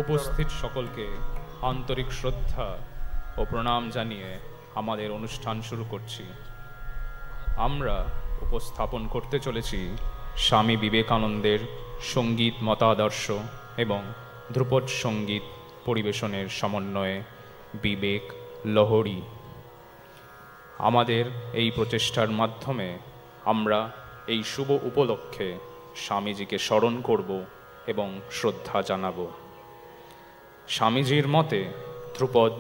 উপস্থিত সকলকে আন্তরিক শ্রদ্ধা ও প্রণাম জানিয়ে আমাদের অনুষ্ঠান শুরু করছি। আমরা উপস্থাপন করতে চলেছি স্বামী বিবেকানন্দের সঙ্গীত মতাদর্শ এবং ধ্রুপদ সঙ্গীত পরিবেশনের সমন্বয়ে বিবেক লহরী। আমাদের এই প্রচেষ্টার মাধ্যমে আমরা এই শুভ উপলক্ষে স্বামীজিকে স্মরণ করব এবং শ্রদ্ধা জানাব। স্বামীজির মতে ধ্রুপদ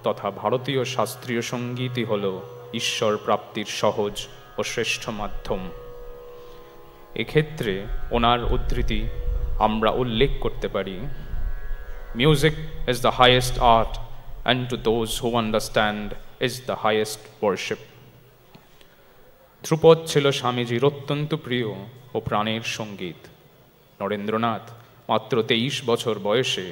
তথা ভারতীয় শাস্ত্রীয় সঙ্গীতই হল ঈশ্বর প্রাপ্তির সহজ ও শ্রেষ্ঠ মাধ্যম। এক্ষেত্রে ওনার উদ্ধৃতি আমরা উল্লেখ করতে পারি, music is the highest art and to those who understand is the highest worship. Dhrupad ছিল স্বামীজির অত্যন্ত প্রিয় ও প্রাণের সঙ্গীত। নরেন্দ্রনাথ মাত্র 23 বছর বয়সে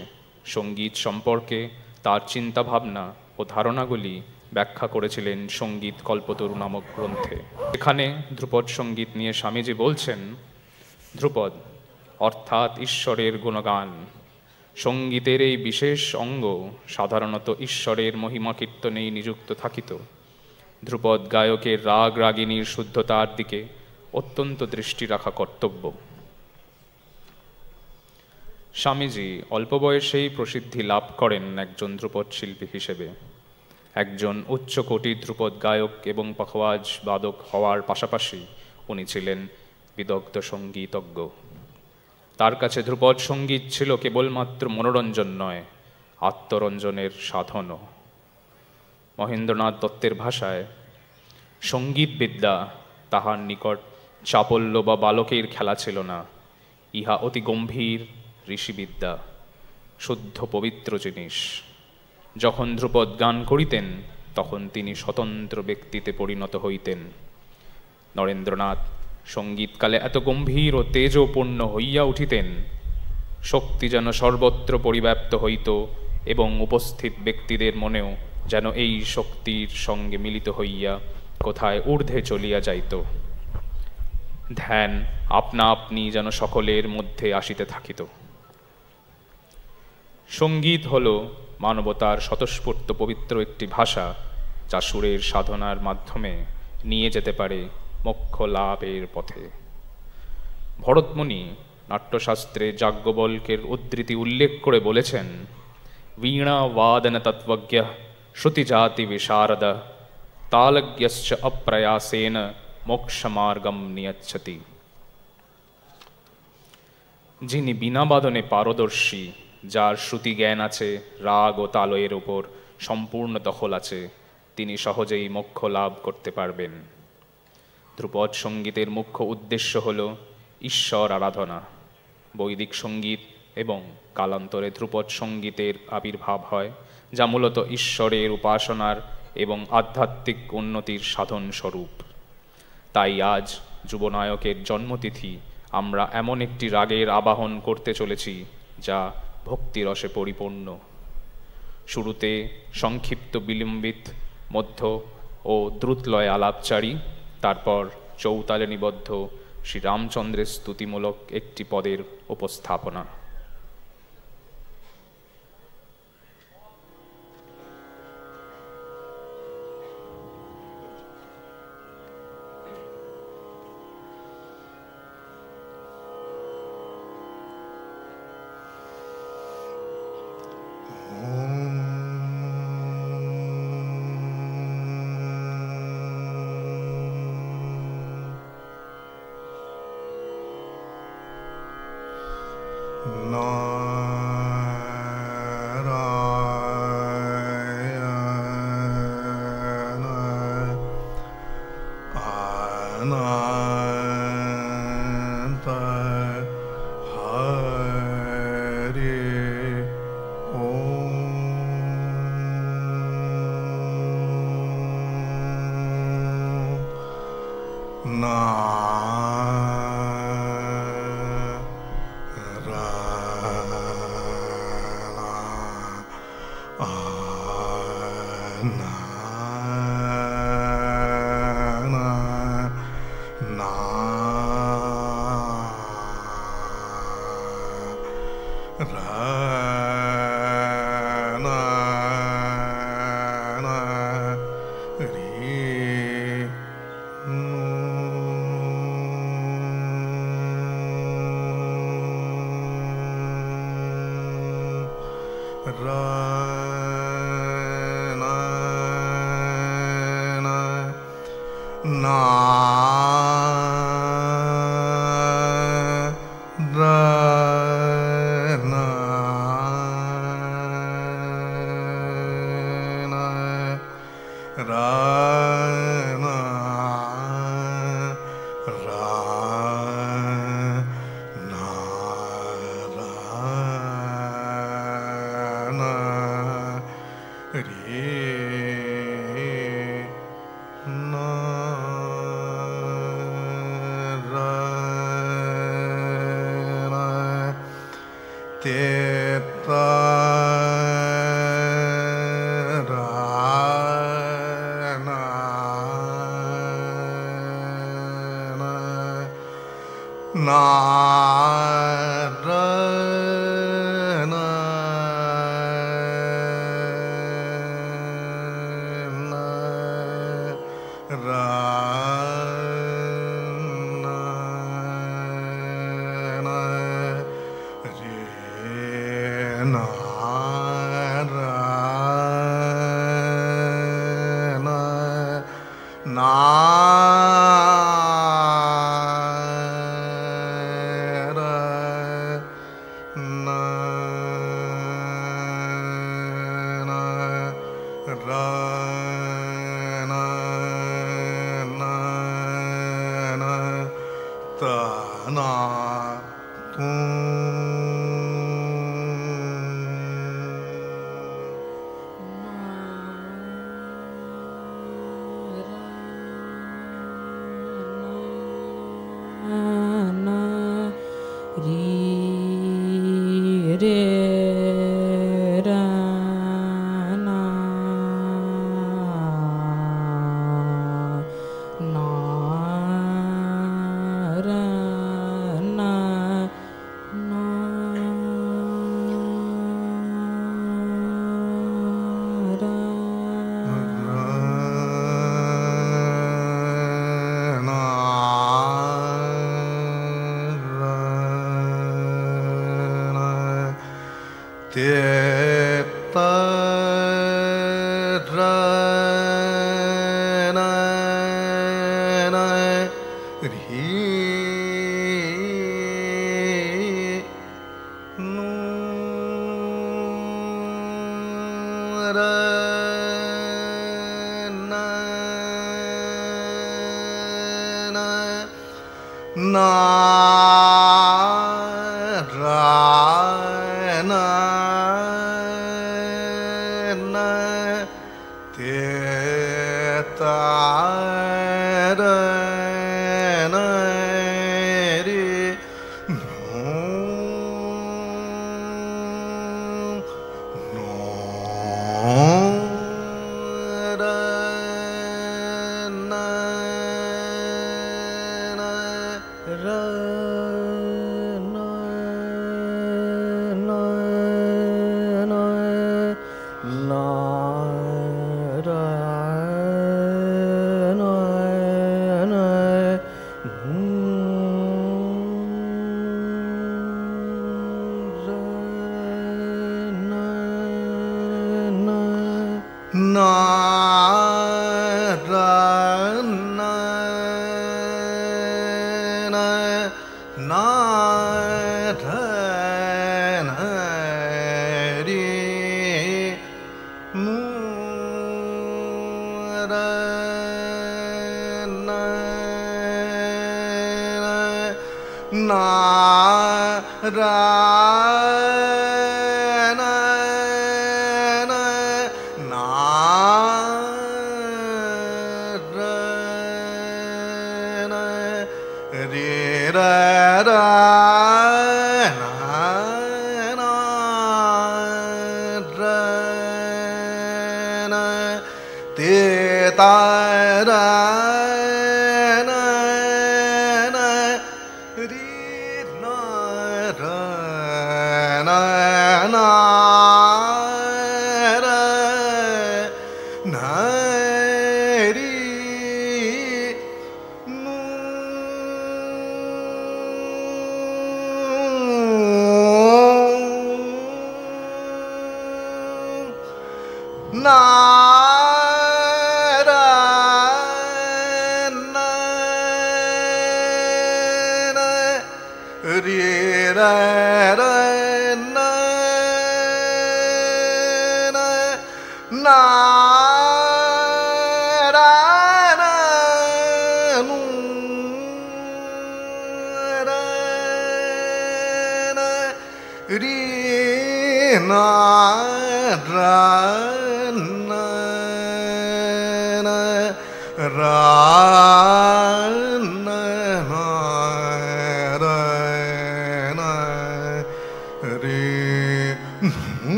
সঙ্গীত সম্পর্কে তার চিন্তাভাবনা ও ধারণাগুলি ব্যাখ্যা করেছিলেন সঙ্গীত কল্পতরু নামক গ্রন্থে। এখানে ধ্রুপদ সঙ্গীত নিয়ে স্বামীজি বলছেন, ধ্রুপদ অর্থাৎ ঈশ্বরের গুণগান। সঙ্গীতের এই বিশেষ অঙ্গ সাধারণত ঈশ্বরের মহিমা কীর্তনেই নিযুক্ত থাকিত। ধ্রুপদ গায়কের রাগ রাগিনীর শুদ্ধতার দিকে অত্যন্ত দৃষ্টি রাখা কর্তব্য। স্বামীজি অল্প বয়সেই প্রসিদ্ধি লাভ করেন একজন ধ্রুপদ শিল্পী হিসেবে। একজন উচ্চকোটির ধ্রুপদ গায়ক এবং পাখওয়াজ বাদক হওয়ার পাশাপাশি উনি ছিলেন বিদগ্ধ সঙ্গীতজ্ঞ। তার কাছে ধ্রুপদ সঙ্গীত ছিল কেবলমাত্র মনোরঞ্জন নয়, আত্মরঞ্জনের সাধনও। মহেন্দ্রনাথ দত্তের ভাষায়, সঙ্গীত বিদ্যা তাহার নিকট চাপল্য বা বালকের খেলা ছিল না, ইহা অতি গম্ভীর ঋষিবিদ্যা, শুদ্ধ পবিত্র জিনিস। যখন ধ্রুপদ গান করিতেন তখন তিনি স্বতন্ত্র ব্যক্তিতে পরিণত হইতেন। নরেন্দ্রনাথ সঙ্গীতকালে এত গম্ভীর ও তেজপূর্ণ হইয়া উঠিতেন, শক্তি যেন সর্বত্র পরিব্যাপ্ত হইত এবং উপস্থিত ব্যক্তিদের মনেও যেন এই শক্তির সঙ্গে মিলিত হইয়া কোথায় ঊর্ধ্বে চলিয়া যাইত। ধ্যান আপনা আপনি যেন সকলের মধ্যে আসিতে থাকিত। সঙ্গীত হল মানবতার স্বতঃস্ফূর্ত পবিত্র একটি ভাষা, যা সুরের সাধনার মাধ্যমে নিয়ে যেতে পারে মোক্ষ লাভের পথে। ভরতমুনি নাট্যশাস্ত্রে যাজ্ঞবল্ক্যের উদ্ধৃতি উল্লেখ করে বলেছেন, বীণা বাদন তত্ত্বজ্ঞ শ্রুতিজাতি বিশারদ তালজ্ঞশ্চ অপ্রয়াসেন মোক্ষমার্গম নিয়চ্ছতি। যিনি বীণা বাদনে পারদর্শী, যার শ্রুতি জ্ঞান আছে, রাগ ও তালয়ের উপর সম্পূর্ণ দখল আছে, তিনি সহজেই মোক্ষ লাভ করতে পারবেন। ধ্রুপদ সঙ্গীতের মুখ্য উদ্দেশ্য হল ঈশ্বর আরাধনা। বৈদিক সঙ্গীত এবং কালান্তরে ধ্রুপদ সঙ্গীতের আবির্ভাব হয়, যা মূলত ঈশ্বরের উপাসনার এবং আধ্যাত্মিক উন্নতির সাধন স্বরূপ। তাই আজ যুবনায়কের জন্মতিথি আমরা এমন একটি রাগের আবাহন করতে চলেছি যা ভক্তিরসে পরিপূর্ণ। শুরুতে সংক্ষিপ্ত বিলম্বিত, মধ্য ও দ্রুতলয় আলাপচারী, তারপর চৌতালে নিবদ্ধ শ্রীরামচন্দ্রের স্তুতিমূলক একটি পদের উপস্থাপনা।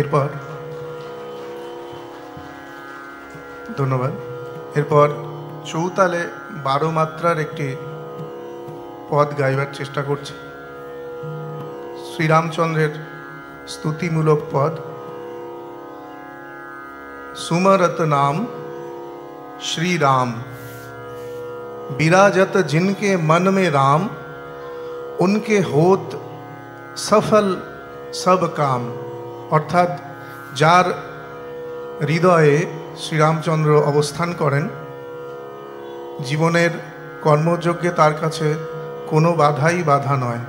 এরপর ধন্যবাদ। এরপর চৌতালে 12 মাত্রার একটি পদ গাইবার চেষ্টা করছি। শ্রীরামচন্দ্রের स्तुतिमूलक पद। सुमरत नाम श्री राम, विराजत जिनके मन में राम, उनके होत सफल सब काम। अर्थात जार हृदये श्रीरामचंद्र अवस्थान करें, जीवनेर कर्मयज्ञे तार काछे कोनो बाधाई बाधा नय।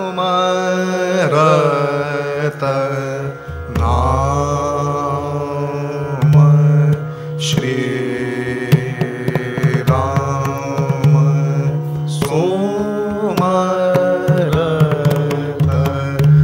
सुमरत नाम श्री राम, सुमरत नाम श्री राम,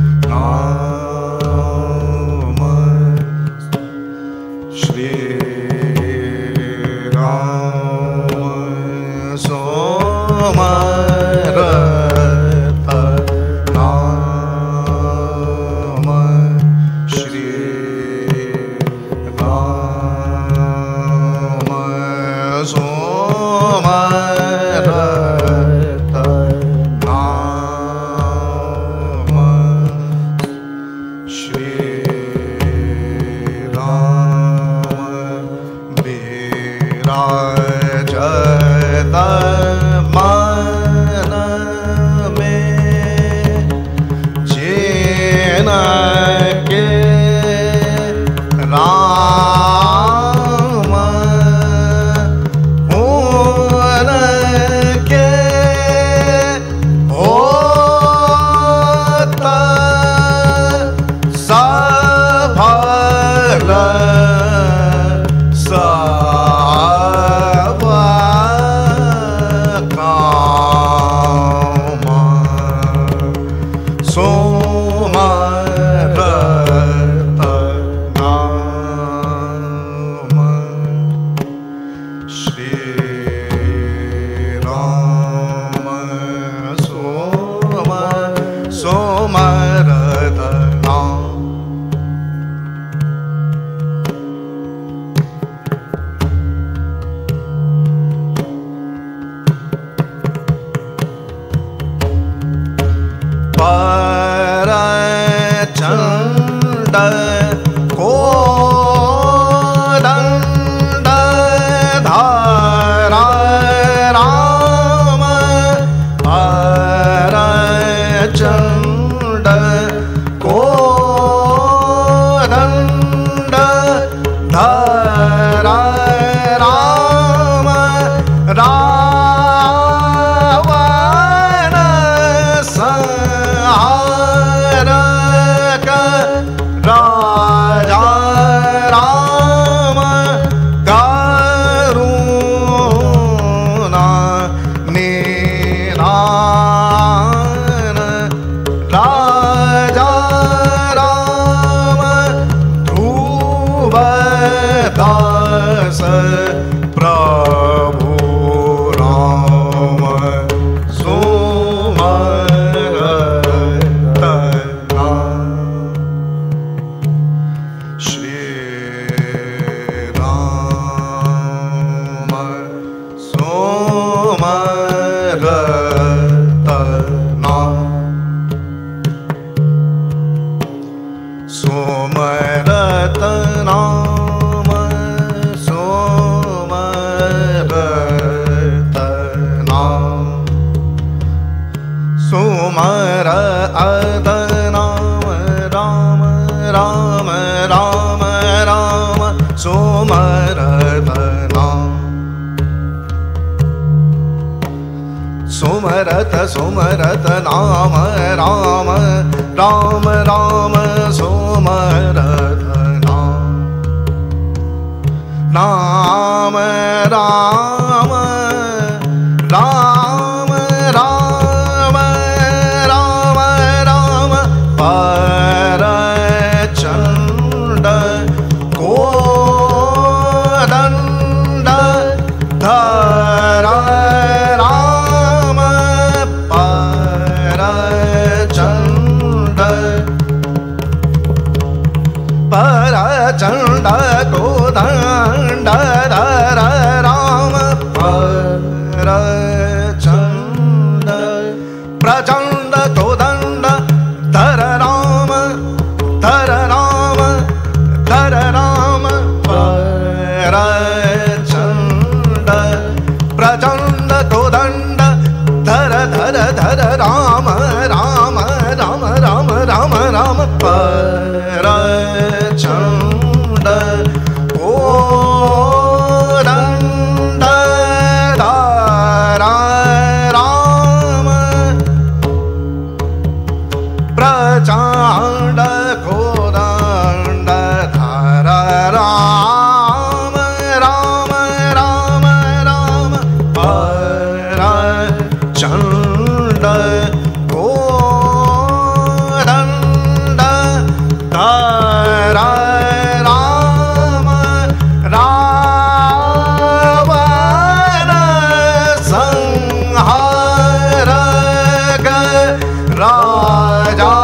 अद नाम राम राम राम राम सुमरत नाम सुमरत सुमरत नाम राम राम राम सुमरत नाम नाम राम राम राम राम राम परचंड कोदंड धर राम परचंड परचंड कोदंड धर राम परचंड प्रचंड कोदंड धर राम धर राम धर राम परचंड प्रचंड कोदंड धर धर धर राम राम राम राम राम राम परचंड कोदंड धर राम प्रचंड कोदंड धर राम राम राम राम परचंड कोदंड धर राम रावण संहारक राजा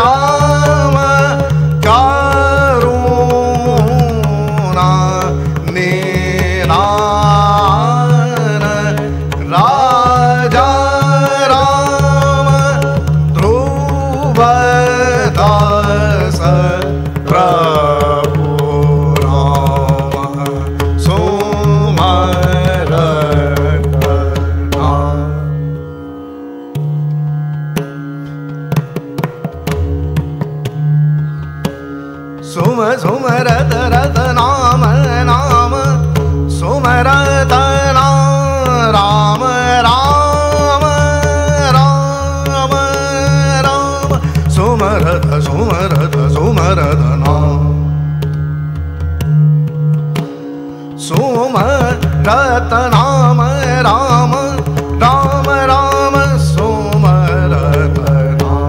राम करुणा निधान राजा राम ध्रुवदास प्रभु राम सुमरत नाम सुम सुमरत रत नाम नाम सुमरत नाम राम राम राम राम सुमरत सुमरत सुमरत नाम सुमरत नाम राम राम राम सुमरत नाम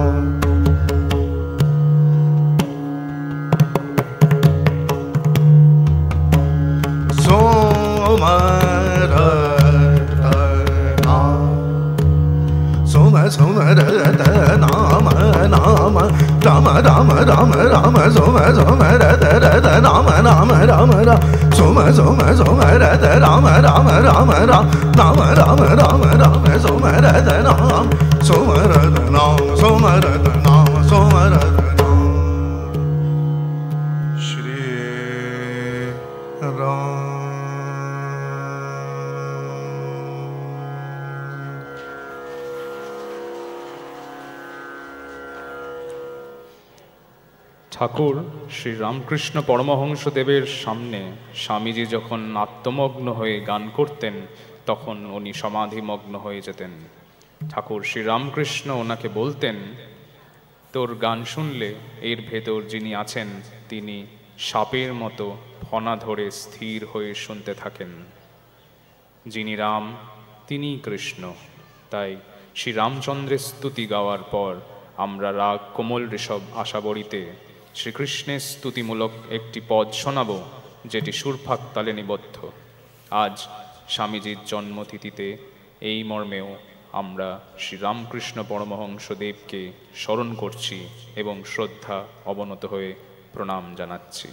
सुमरत नाम नाम राम राम राम राम सुमरत रत नाम नाम राम राम सुमरत राम राम राम राम नाम राम राम राम सुमरत नाम सुमरत नाम सुमरत नाम सुमरत नाम श्री राम। ঠাকুর শ্রী রামকৃষ্ণ পরমহংসদেবের সামনে স্বামীজি যখন আত্মমগ্ন হয়ে গান করতেন তখন উনি সমাধিমগ্ন হয়ে যেতেন। ঠাকুর শ্রী রামকৃষ্ণ ওনাকে বলতেন, তোর গান শুনলে এর ভেতর যিনি আছেন তিনি সাপের মতো ফনা ধরে স্থির হয়ে শুনতে থাকেন। যিনি রাম তিনিই কৃষ্ণ। তাই শ্রী রামচন্দ্রের স্তুতি গাওয়ার পর আমরা রাগ কোমল ঋষভ আশাবরীতে শ্রীকৃষ্ণের স্তুতিমূলক একটি পদ শোনাব, যেটি সুরফাক তালে নিবদ্ধ। আজ স্বামীজির জন্মতিথিতে এই মর্মেও আমরা শ্রীরামকৃষ্ণ পরমহংসদেবকে স্মরণ করছি এবং শ্রদ্ধা অবনত হয়ে প্রণাম জানাচ্ছি।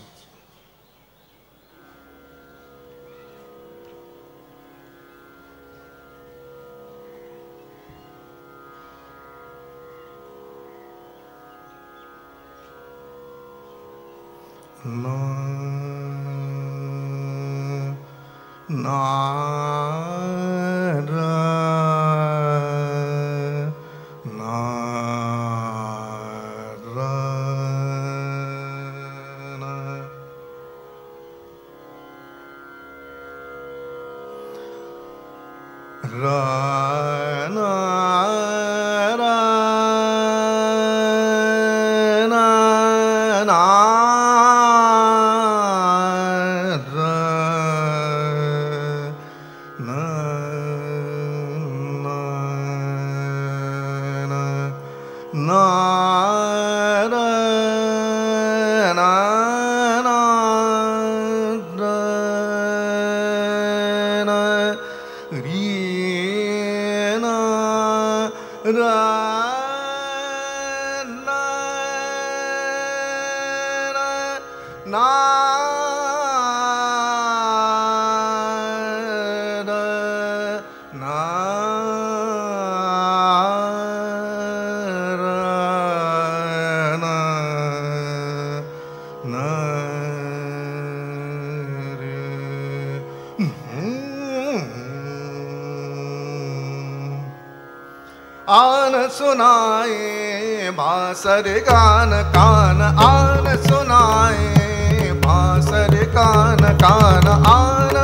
आन सुनाए बांसर गान कान आन सुनाए बांसर कान कान आन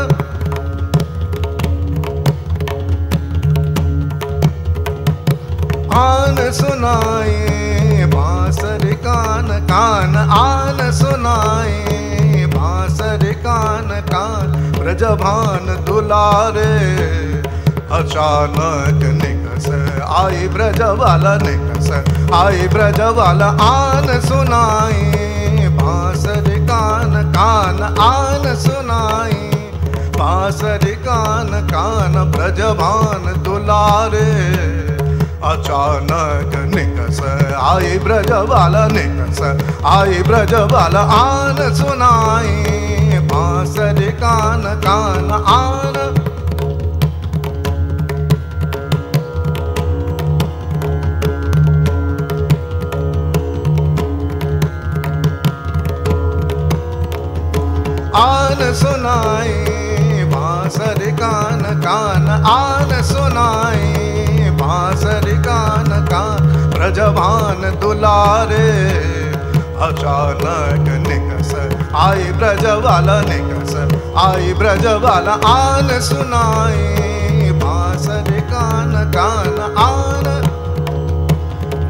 आन सुनाए बांसर कान कान आन सुनाए बांसर कान कान ब्रजभान दुलारे अचानक निकस आई ब्रजवाला निकस आई ब्रजवाला आन सुनाए बांसर कान कान आन सुनाए बांसर कान कान ब्रजभान दुलारे अचानक निकस आई ब्रजवाला निकस आई ब्रजवाला आन सुनाए बांसर कान कान आन आन सुनाए बांसर कान कान आन सुनाए बांसर कान कान ब्रजभान दुलारे अचानक निकस आई ब्रजवाला निकस आई ब्रजवाला आन सुनाए बांसर कान कान आन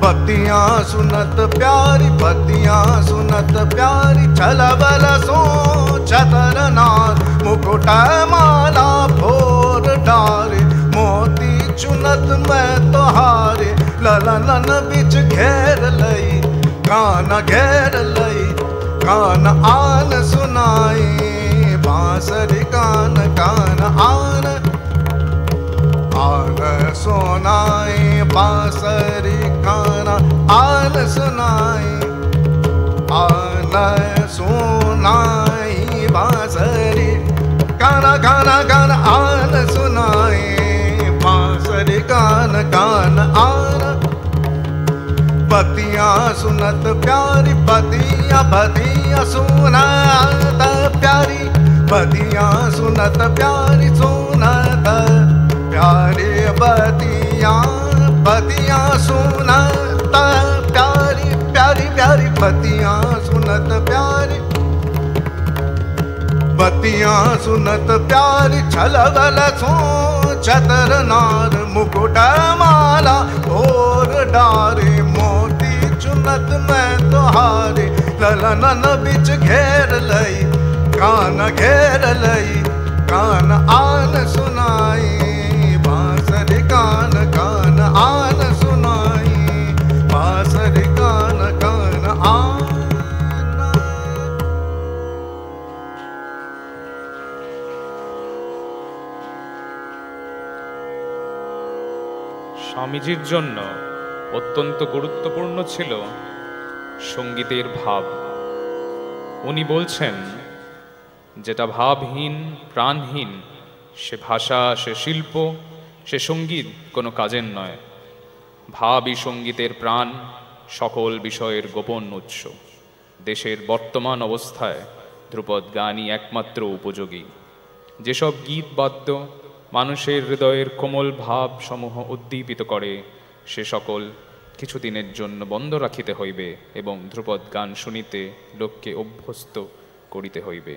पतियां सुनत प्यारी पतियां सुनत प्यारी छलबल सो छतरनाथ मुकुट माला फोर डारे मोती चुनत मैं तोहारे ललन बिच घेर लई कान घेर लई कान आन सुनाए बांसर कान कान आन आन सुनाए बांसरी कान आन सुनाए आन सुनाए बांसरी कान कान कान आन सुनाए बांसरी कान कान आन पतियां सुनत प्यारी पतियां पतियां सुनत प्यारी पतियां सुनत प्यारी सुनत प्यारी बतियां पतियां सुनत प्यारी प्यारी प्यारी पतियां सुनत प्यारी बतियां सुनत प्यारी छलबल सो छतरनार मुकुट माला और डारे मोती चुनत मैं तोहारे ललन बिच घेर लई कान घेर लई कान आन सुनाए बांसर कान कान आन सुनाए बांसर कान कान आन স্বামীজির জন্য অত্যন্ত গুরুত্বপূর্ণ ছিল সঙ্গীতের ভাব। উনি বলছেন, যেটা ভাবহীন প্রাণহীন সে ভাষা সে শিল্প সে সঙ্গীত কোনো কাজের নয়। ভাবই সঙ্গীতের প্রাণ, সকল বিষয়ের গোপন উৎস। দেশের বর্তমান অবস্থায় ধ্রুপদ গানই একমাত্র উপযোগী। যেসব গীত বাদ্য মানুষের হৃদয়ের কোমল ভাব সমূহ উদ্দীপিত করে, সে সকল কিছুদিনের জন্য বন্ধ রাখিতে হইবে এবং ধ্রুপদ গান শুনিতে লোককে অভ্যস্ত করিতে হইবে।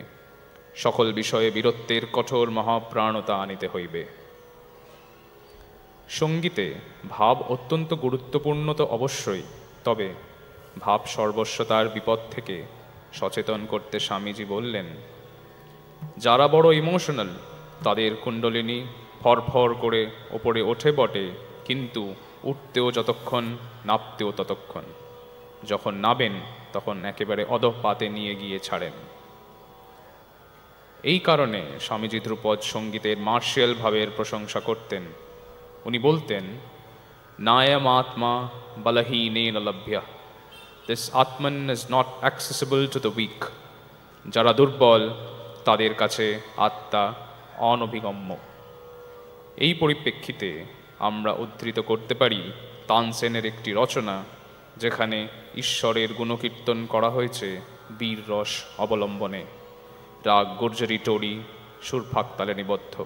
সকল বিষয়ে বীরত্বের কঠোর মহাপ্রাণতা আনিতে হইবে। সঙ্গীতে ভাব অত্যন্ত গুরুত্বপূর্ণ তো অবশ্যই, তবে ভাব সর্বস্বতার বিপদ থেকে সচেতন করতে স্বামীজি বললেন, যারা বড় ইমোশনাল তাদের কুণ্ডলিনী ফরফর করে ওপরে ওঠে বটে, কিন্তু উঠতেও যতক্ষণ, নাবতেও ততক্ষণ। যখন নাবেন তখন একেবারে অধঃপাতে নিয়ে গিয়ে ছাড়েন। এই কারণে স্বামীজি ধ্রুপদ সঙ্গীতের মার্শিয়াল ভাবের প্রশংসা করতেন। উনি বলতেন, নায়ম আত্মা বলহীনেন লভ্যঃ, this Atman is not accessible to the weak. যারা দুর্বল তাদের কাছে আত্মা অনভিগম্য। এই পরিপ্রেক্ষিতে আমরা উদ্ধৃত করতে পারি তানসেনের একটি রচনা, যেখানে ঈশ্বরের গুণকীর্তন করা হয়েছে বীর রস অবলম্বনে। রাগ গুর্জরি টোড়ি, সুর ফাঁকতালে নিবদ্ধ।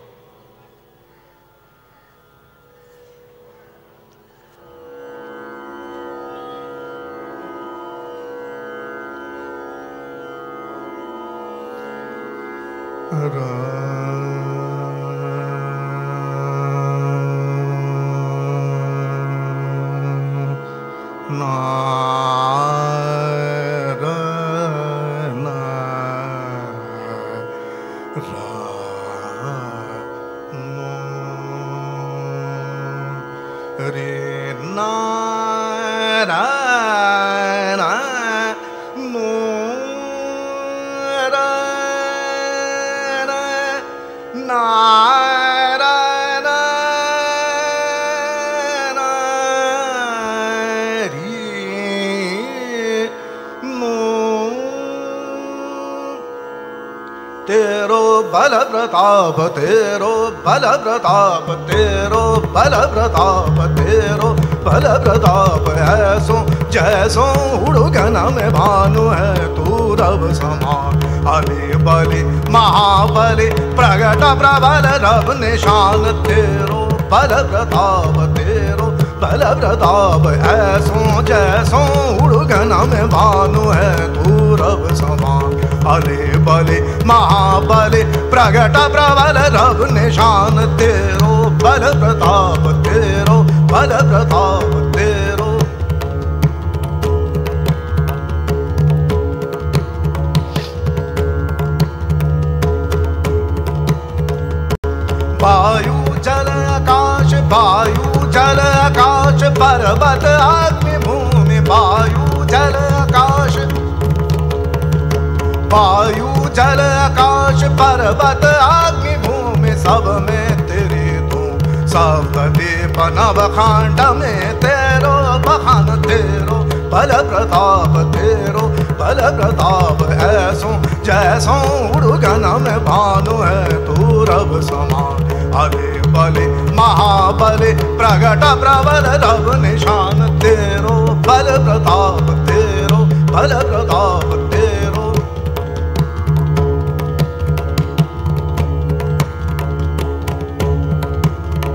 तेरो बल प्रताप, तेरो बल प्रताप, तेरो बल प्रताप, तेरो बल प्रताप, ऐसो जैसो उड़गन में भानु है तू रब समान। अले बले महाबले प्रगट प्रबल रब निशान, तेरो बल प्रताप, तेरो बल प्रताप, ऐसो जैसो उड़गन में भानु है तू रब समान। अले बले महाबले प्रगट प्रबल रब निशान, तेरो बल प्रताप, तेरो बल प्रताप, तेरो। वायु जल आकाश, वायु जल आकाश, पर्वत अग्नि भूमि, वायु जल आकाश, वायु जल आकाश, पर्वत अग्नि भूमि, सब में तेरे तू। सप्तद्वीप नवखंड में तेरो बखान, तेरो बल प्रताप, तेरो बल प्रताप, ऐसो जैसो उड़गन में भानु है तू रब समान। अले बले महाबले प्रगट प्रबल रब निशान, तेरो बल प्रताप, तेरो बल प्रताप, तेरो।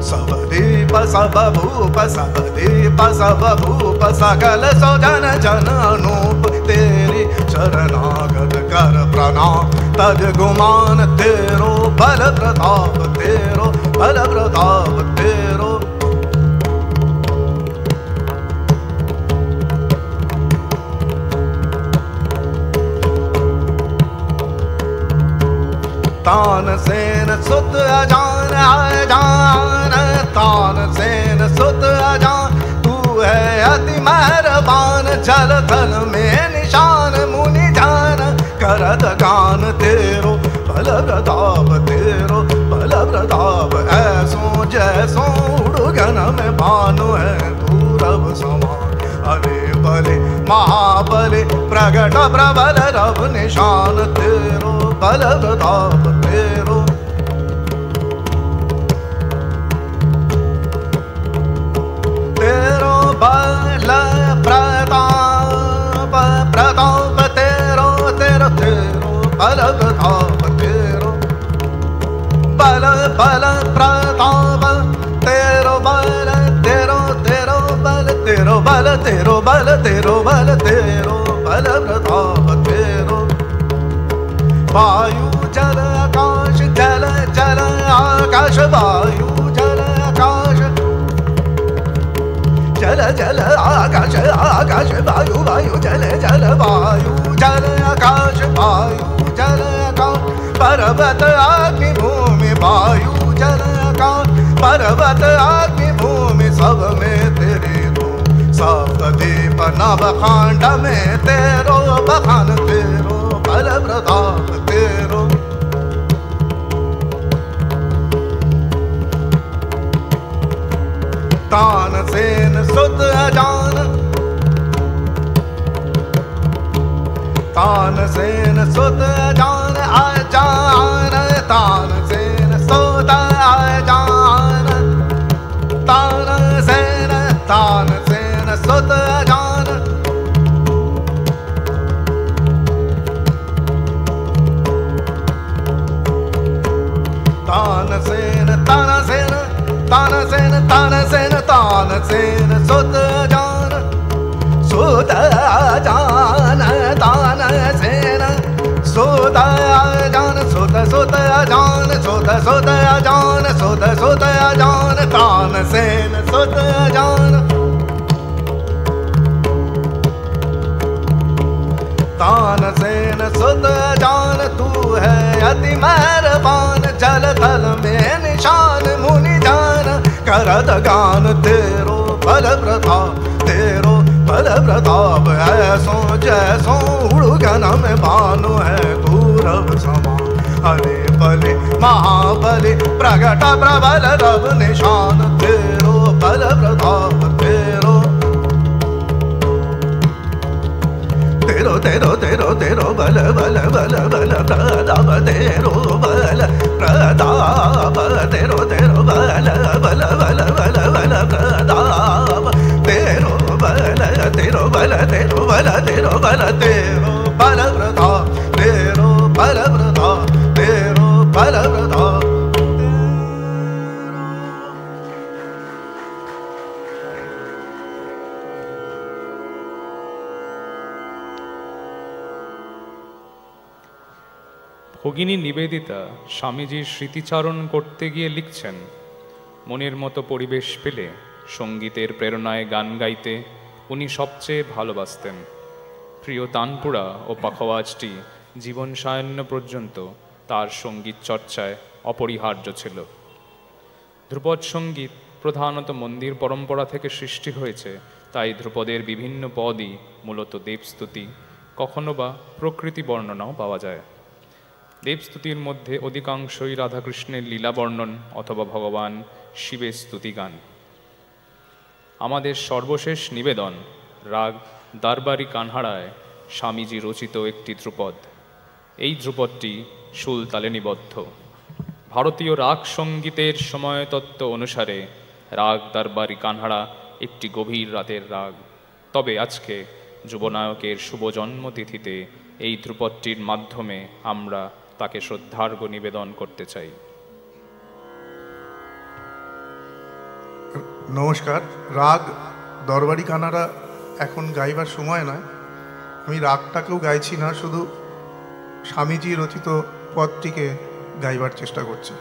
सब दीप सब भूप, सब दीप सब भूप, सकल सुजन जन अनूप, तेरी शरणागत कर प्रणाम तज गुमान, तेरो बल प्रताप, तेरो बल प्रताप, तेरो। तानसेन सुत अजान अजान, तानसेन सुत अजान, तू है अति मेहरबान, जल थल में निशान, मुनि जान करत गान, तेरो बल प्रताप, तेरो बल प्रताप, ऐसो जैसो उड़गन में भानु है तू रब समान। अले बले महाबले प्रगट प्रबल रब निशान, तेरो बल प्रताप, तेरो। तेरो बल प्रताप, प्रताप तेरो, तेरो तेरो बल प्रताप, तेरो बल बल प्रताप, तेरो बल, तेरो तेरो बल, तेरो बल, तेरो बल, तेरो बल, तेरो बल प्रताप, तेरो। वायु जल आकाश, जल जल आकाश, वायु जल आकाश, जल जल आकाश आकाश वायु वायु जल जल वायु जल आकाश वायु जल आकाश पर्वत अग्नि भूमि वायु जल आकाश पर्वत अग्नि भूमि सब में तेरे दो सप्तद्वीप नवखंड में तेरो बखान तेरो बल प्रताप तेरो तानसेन सुत अजान तानसेन सुत अजान अजान तानसेन सुत अजान तानसेन तानसेन सुत अजान तानसेन तानसेन तानसेन तानसेन तानसेन सुत जान सुत जान तानसेन सुत जान सुत सुत जान सुत सुत जान सुत सुत जान तानसेन सुत जान तानसेन सुत जान तू है अति मेहरबान जल थल में निशान मुनि जान करत गान तेरो बल प्रताप तेरो बल प्रताप ऐसो जैसो उड़गन में भानु है तू रब समान हरे बले महाबले प्रगट प्रबल रब निशान तेरो बल प्रताप तेरो तेरो तेरो तेरो तेरो बल बल बल बल प्रताप तेरो बल प्रताप तेरो तेरो बल बल बल बल बल प्रताप तेरो बल तेरो बल तेरो बल तेरो बल तेरो बल प्रताप तेरो बल प्रताप तेरो बल प्रताप ভগিনী নিবেদিতা স্বামীজির স্মৃতিচারণ করতে গিয়ে লিখছেন, মনের মতো পরিবেশ পেলে সঙ্গীতের প্রেরণায় গান গাইতে উনি সবচেয়ে ভালোবাসতেন। প্রিয় তানপুরা ও পাখওয়াজটি জীবন সায়ান্ন পর্যন্ত তার সঙ্গীত চর্চায় অপরিহার্য ছিল। ধ্রুপদ সঙ্গীত প্রধানত মন্দির পরম্পরা থেকে সৃষ্টি হয়েছে, তাই ধ্রুপদের বিভিন্ন পদই মূলত দেবস্তুতি, কখনো বা প্রকৃতি বর্ণনাও পাওয়া যায়। দেবস্তুতির মধ্যে অধিকাংশই রাধাকৃষ্ণের লীলা বর্ণন অথবা ভগবান শিবের স্তুতিগান। আমাদের সর্বশেষ নিবেদন রাগ দরবারি কানহাড়ায় স্বামীজি রচিত একটি ধ্রুপদ। এই ধ্রুপদটি সুলতালে নিবদ্ধ। ভারতীয় রাগ সঙ্গীতের সময়তত্ত্ব অনুসারে রাগ দরবারি কানহাড়া একটি গভীর রাতের রাগ। তবে আজকে যুবনায়কের শুভ জন্মতিথিতে এই ধ্রুপদটির মাধ্যমে আমরা তাকে শ্রদ্ধার্ঘ্য নিবেদন করতে চাই। নমস্কার। রাগ দরবারি কানাড়া এখন গাইবার সময় নয়। আমি রাগটাকেও গাইছি না, শুধু স্বামীজি রচিত পদটিকে গাইবার চেষ্টা করছি।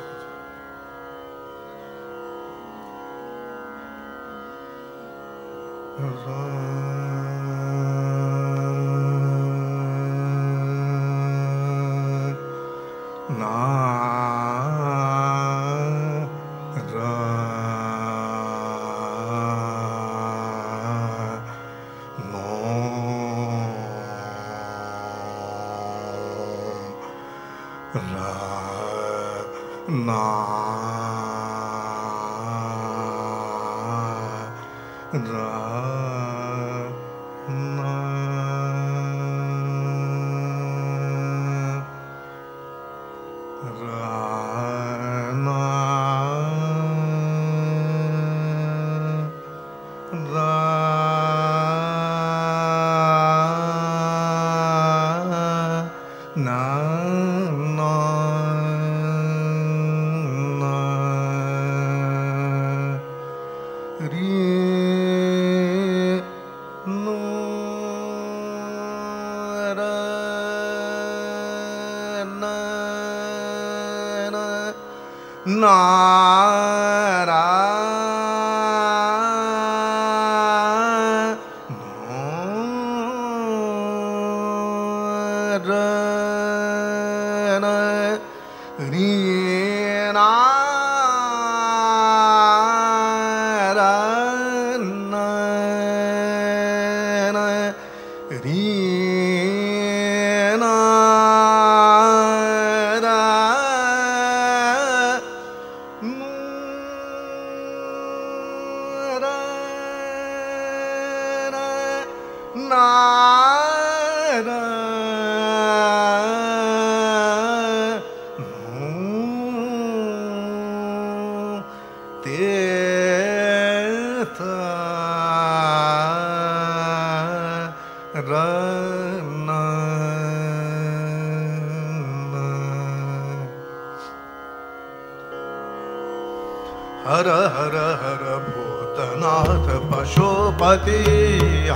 हर हर हर भूतनाथ पशुपति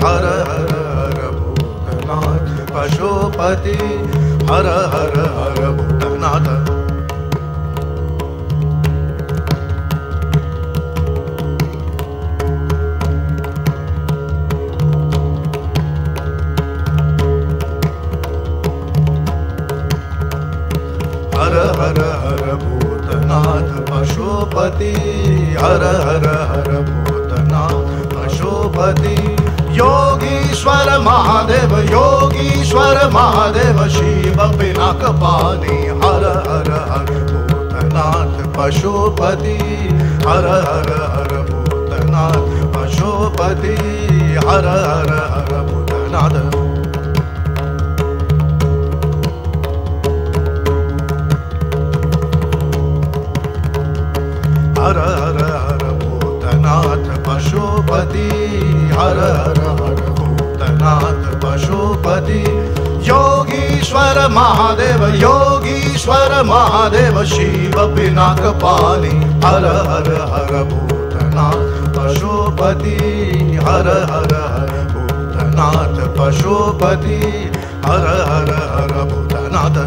हर हर हर भूतनाथ पशुपति हर हर हर भूतनाथ हर हर हर भूतनाथ पशुपति हर हर हर भूतनाथ पशुपति योगीश्वर महादेव शिव पिनाकपाणि हर हर हर भूतनाथ पशुपति हर हर हर भूतनाथ पशुपति हर हर हर भूतनाथ हर हर हर भूतनाथ पशुपति हर हर हर भूतनाथ पशुपति योगीश्वर महादेव शिव पिनाकपाणि हर हर हर भूतनाथ पशुपति हर हर हर भूतनाथ पशुपति हर हर हर भूतनाथ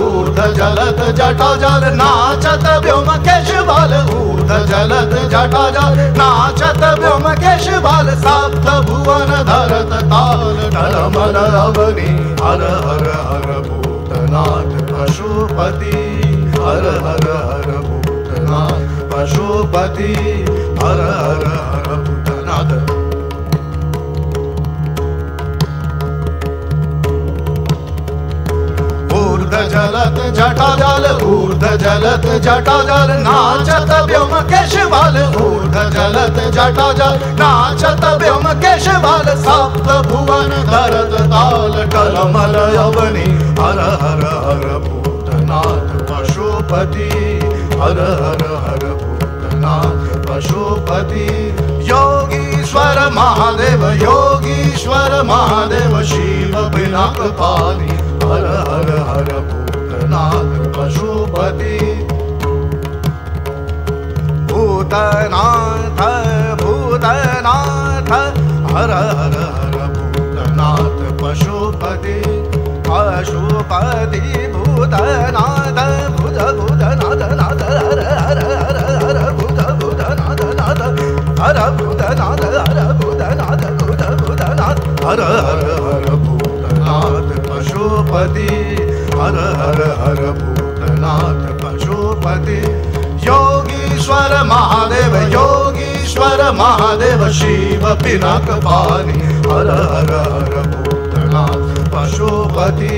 ऊर्ध जलत जटाजल नाचत व्योमकेशवाल ऊर्ध जलत जटाजल नाचत व्योमकेशवाल सप्त भुवन धरत ताल टलमल अवनि हर हर हर भूतनाथ पशुपति हर हर हर भूतनाथ पशुपति हर हर हर भूतनाथ ऊर्ध जलत जटाजल नाचत व्योमकेशवाल ऊर्ध जलत जटाजल नाचत व्योमकेशवाल सप्त भुवन धरत ताल टलमल अवनि हर हर हर भूतनाथ पशुपति हर हर हर भूतनाथ पशुपति योगीश्वर महादेव शिव पिनाकपाणि हर हर हर भूतनाथ पशुपति भूतनाथ हर हर हर भूतनाथ पशुपति भूतनाथ भूतनाथ नाथ हर हर हर हर भूतनाथ नाथ हर भूतनाथ हर हर हर भूतनाथ पशुपति हर हर हर भूतनाथ पशुपति योगीश्वर महादेव शिव पिनाकपाणि हर हर हर भूतनाथ पशुपति